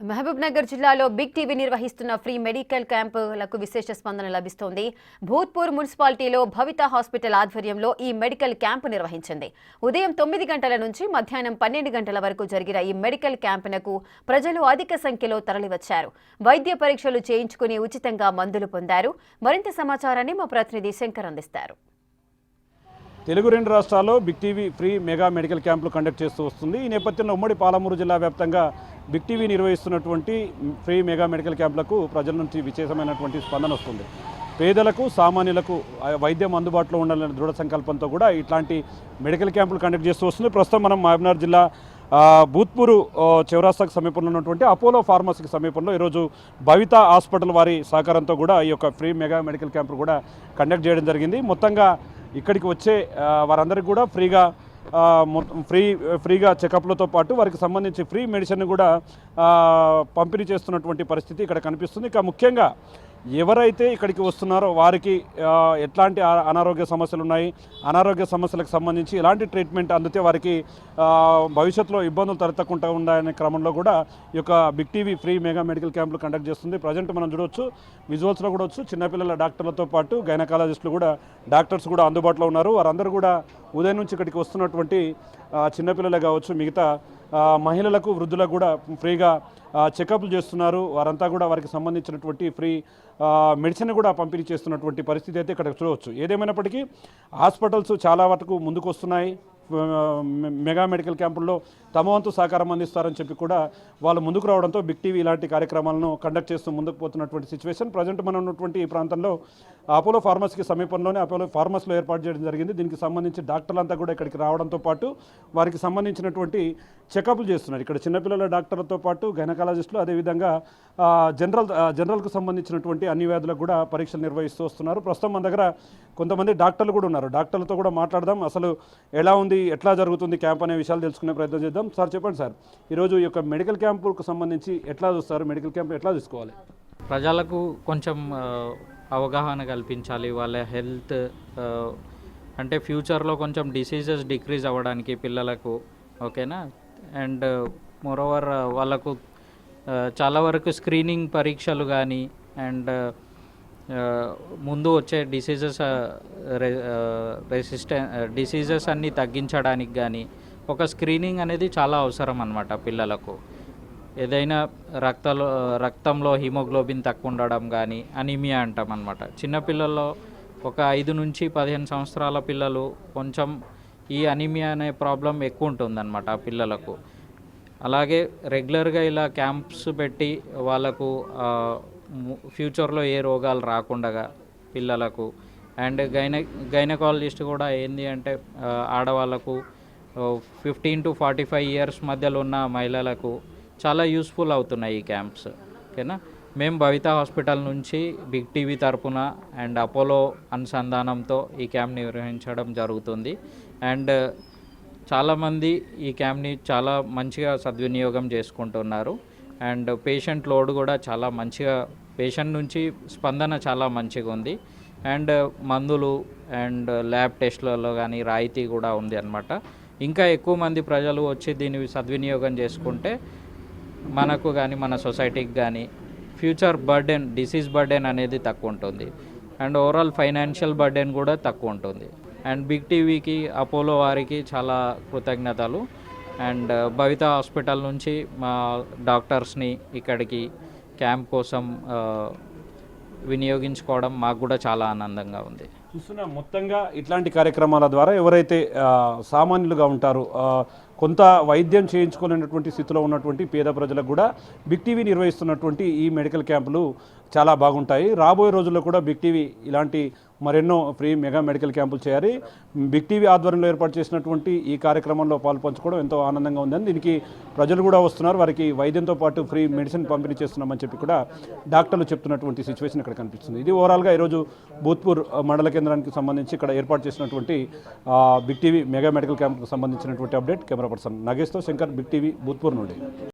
మహబూబ్నగర్ జిల్లాలో big TV నిర్వహిస్తున్న free medical క్యాంపులకు విశేష స్పందన లభిస్తోంది. భూత్పూర్ మున్సిపాలిటీలో భవిత హాస్పిటల్ ఆధ్వర్యంలో ఈ మెడికల్ క్యాంపు నిర్వహించింది. ఉదయం 9 గంటల నుంచి మధ్యాహ్నం 12 గంటల వరకు జరిగిన ఈ మెడికల్ క్యాంపునకు ప్రజలు అధిక సంఖ్యలో తరలివచ్చారు. వైద్య పరీక్షలు చేయించుకుని ఉచితంగా మందులు పొందారు. మరింత సమాచారాన్ని మా ప్రతినిధి శంకర్ అందిస్తారు. తెలుగు రెండు రాష్ట్రాల్లో big TV free mega medical క్యాంపులు కండక్ట్ చేస్తూ వస్తుంది. ఈ నేపథ్యంలో ఉమ్మడి పాలమూరు జిల్లా వ్యాప్తంగా బిగ్ టీవీ నిర్వహిస్తున్నటువంటి ఫ్రీ మెగా మెడికల్ క్యాంపులకు ప్రజల నుంచి విశేషమైనటువంటి స్పందన వస్తుంది. పేదలకు సామాన్యులకు వైద్యం అందుబాటులో ఉండాలనే దృఢ సంకల్పంతో కూడా ఇట్లాంటి మెడికల్ క్యాంపులు కండక్ట్ చేస్తూ వస్తుంది. ప్రస్తుతం మనం మహబూబ్నగర్ జిల్లా భూత్పూర్ చౌరాస్తాకు సమీపంలో ఉన్నటువంటి అపోలో ఫార్మసీకి సమీపంలో ఈరోజు భవిత హాస్పిటల్ వారి సహకారంతో కూడా ఈ యొక్క ఫ్రీ మెగా మెడికల్ క్యాంపులు కూడా కండక్ట్ చేయడం జరిగింది. మొత్తంగా ఇక్కడికి వచ్చే వారందరికీ కూడా ఫ్రీగా చెకప్లతో పాటు వారికి సంబంధించి ఫ్రీ మెడిసిన్ కూడా పంపిణీ చేస్తున్నటువంటి పరిస్థితి ఇక్కడ కనిపిస్తుంది. ఇక ముఖ్యంగా ఎవరైతే ఇక్కడికి వస్తున్నారో వారికి ఎట్లాంటి అనారోగ్య సమస్యలు ఉన్నాయి, అనారోగ్య సమస్యలకు సంబంధించి ఎలాంటి ట్రీట్మెంట్ అందితే వారికి భవిష్యత్తులో ఇబ్బందులు తలెత్తకుండా ఉండాలనే క్రమంలో కూడా ఈ యొక్క big TV free mega medical క్యాంపులు కండక్ట్ చేస్తుంది. ప్రజెంట్ మనం చూడవచ్చు, విజువల్స్లో కూడా వచ్చు, చిన్నపిల్లల డాక్టర్లతో పాటు గైనకాలజిస్టులు కూడా డాక్టర్స్ కూడా అందుబాటులో ఉన్నారు. వారందరూ కూడా ఉదయం నుంచి ఇక్కడికి వస్తున్నటువంటి చిన్నపిల్లలే కావచ్చు, మిగతా మహిళలకు వృద్ధులకు కూడా ఫ్రీగా చెకప్లు చేస్తున్నారు. వారంతా కూడా వారికి సంబంధించినటువంటి ఫ్రీ మెడిసిన్ కూడా పంపిణీ చేస్తున్నటువంటి పరిస్థితి అయితే ఇక్కడ చూడవచ్చు. ఏదేమైనప్పటికీ హాస్పిటల్స్ చాలా వరకు ముందుకు వస్తున్నాయి. మెగా మెడికల్ క్యాంపుల్లో తమ వంతు సహకారం అందిస్తారని చెప్పి కూడా వాళ్ళు ముందుకు రావడంతో బిగ్ టీవీ ఇలాంటి కార్యక్రమాలను కండక్ట్ చేస్తూ ముందుకు పోతున్నటువంటి సిచ్యువేషన్. ప్రజెంట్ మనం ఉన్నటువంటి ఈ ప్రాంతంలో అపోలో ఫార్మసీకి సమీపంలోనే అపోలో ఫార్మసీలో ఏర్పాటు చేయడం జరిగింది. దీనికి సంబంధించి డాక్టర్లంతా కూడా ఇక్కడికి రావడంతో పాటు వారికి సంబంధించినటువంటి చెకప్లు చేస్తున్నారు. ఇక్కడ చిన్నపిల్లల డాక్టర్లతో పాటు గైనకాలజిస్టులు, అదేవిధంగా జనరల్కు సంబంధించినటువంటి అన్ని వ్యాధులకు కూడా పరీక్షలు నిర్వహిస్తూ వస్తున్నారు. ప్రస్తుతం మన దగ్గర కొంతమంది డాక్టర్లు కూడా ఉన్నారు. డాక్టర్లతో కూడా మాట్లాడదాం, అసలు ఎలా ఉంది, ఎట్లా జరుగుతుంది క్యాంప్ అనే విషయాలు తెలుసుకునే ప్రయత్నం చేద్దాం. సార్ చెప్పండి సార్, ఈరోజు ఈ యొక్క మెడికల్ క్యాంపులకు సంబంధించి ఎట్లా చూస్తారు, మెడికల్ క్యాంప్ ఎట్లా తీసుకోవాలి? ప్రజలకు కొంచెం అవగాహన కల్పించాలి. వాళ్ళ హెల్త్ అంటే ఫ్యూచర్లో కొంచెం డిసీజెస్ డిక్రీజ్ అవ్వడానికి పిల్లలకు, ఓకేనా. అండ్ మోరోవర్ వాళ్ళకు చాలా వరకు స్క్రీనింగ్ పరీక్షలు కానీ అండ్ ముందు వచ్చే డిసీజెస్ అన్నీ తగ్గించడానికి కానీ ఒక స్క్రీనింగ్ అనేది చాలా అవసరం అన్నమాట పిల్లలకు. ఏదైనా రక్తంలో హిమోగ్లోబిన్ తక్కువ ఉండడం కానీ అనీమియా అంటాం అన్నమాట. చిన్నపిల్లల్లో ఒక 5 నుంచి 15 సంవత్సరాల పిల్లలు కొంచెం ఈ అనీమియా అనే ప్రాబ్లం ఎక్కువ ఉంటుందన్నమాట ఆ పిల్లలకు. అలాగే రెగ్యులర్గా ఇలా క్యాంప్స్ పెట్టి వాళ్ళకు ఫ్యూచర్లో ఏ రోగాలు రాకుండా పిల్లలకు అండ్ గైనకాలజిస్ట్ కూడా ఏంది అంటే ఆడవాళ్ళకు 15 to 45 ఇయర్స్ మధ్యలో ఉన్న మహిళలకు చాలా యూస్ఫుల్ అవుతున్నాయి ఈ క్యాంప్స్, ఓకేనా. మేము భవిత హాస్పిటల్ నుంచి బిగ్ టీవీ తరపున అండ్ అపోలో అనుసంధానంతో ఈ క్యాంప్ నిర్వహించడం జరుగుతుంది. అండ్ చాలామంది ఈ క్యాంప్ని చాలా మంచిగా సద్వినియోగం చేసుకుంటున్నారు. అండ్ పేషెంట్ లోడ్ కూడా చాలా మంచిగా, పేషెంట్ నుంచి స్పందన చాలా మంచిగా ఉంది. అండ్ మందులు అండ్ ల్యాబ్ టెస్ట్లలో కానీ రాయితీ కూడా ఉంది అన్నమాట. ఇంకా ఎక్కువ మంది ప్రజలు వచ్చి దీన్ని సద్వినియోగం చేసుకుంటే మనకు కానీ మన సొసైటీకి కానీ ఫ్యూచర్ బర్డెన్, డిసీజ్ బర్డెన్ అనేది తక్కువ ఉంటుంది. అండ్ ఓవరాల్ ఫైనాన్షియల్ బర్డెన్ కూడా తక్కువ ఉంటుంది. అండ్ బిగ్ టీవీకి, అపోలో వారికి చాలా కృతజ్ఞతలు. అండ్ భవిత హాస్పిటల్ నుంచి మా డాక్టర్స్ని ఇక్కడికి క్యాంప్ కోసం వినియోగించుకోవడం మాకు కూడా చాలా ఆనందంగా ఉంది. చూస్తున్నా మొత్తంగా ఇట్లాంటి కార్యక్రమాల ద్వారా ఎవరైతే సామాన్యులుగా ఉంటారో, కొంత వైద్యం చేయించుకోలేనటువంటి స్థితిలో ఉన్నటువంటి పేద ప్రజలకు కూడా బిగ్ టీవీ నిర్వహిస్తున్నటువంటి ఈ మెడికల్ క్యాంపులు చాలా బాగుంటాయి. రాబోయే రోజుల్లో కూడా బిగ్ టీవీ ఇలాంటి మరెన్నో ఫ్రీ మెగా మెడికల్ క్యాంపులు చేయాలి. బిగ్ టీవీ ఆధ్వర్యంలో ఏర్పాటు చేసినటువంటి ఈ కార్యక్రమంలో పాల్పంచుకోవడం ఎంతో ఆనందంగా ఉందని, దీనికి ప్రజలు కూడా వస్తున్నారు. వారికి వైద్యంతో పాటు ఫ్రీ మెడిసిన్ పంపిణీ చేస్తున్నామని చెప్పి కూడా డాక్టర్లు చెప్తున్నటువంటి సిచ్యువేషన్ ఇక్కడ కనిపిస్తుంది. ఇది ఓవరాల్గా ఈరోజు భూత్పూర్ మండల కేంద్రానికి సంబంధించి ఇక్కడ ఏర్పాటు చేసినటువంటి బిగ్ టీవీ మెగా మెడికల్ క్యాంప్కు సంబంధించినటువంటి అప్డేట్. కెమెరా పర్సన్ నాగేష్తో శంకర్, బిగ్ టీవీ భూత్పూర్ నుండి.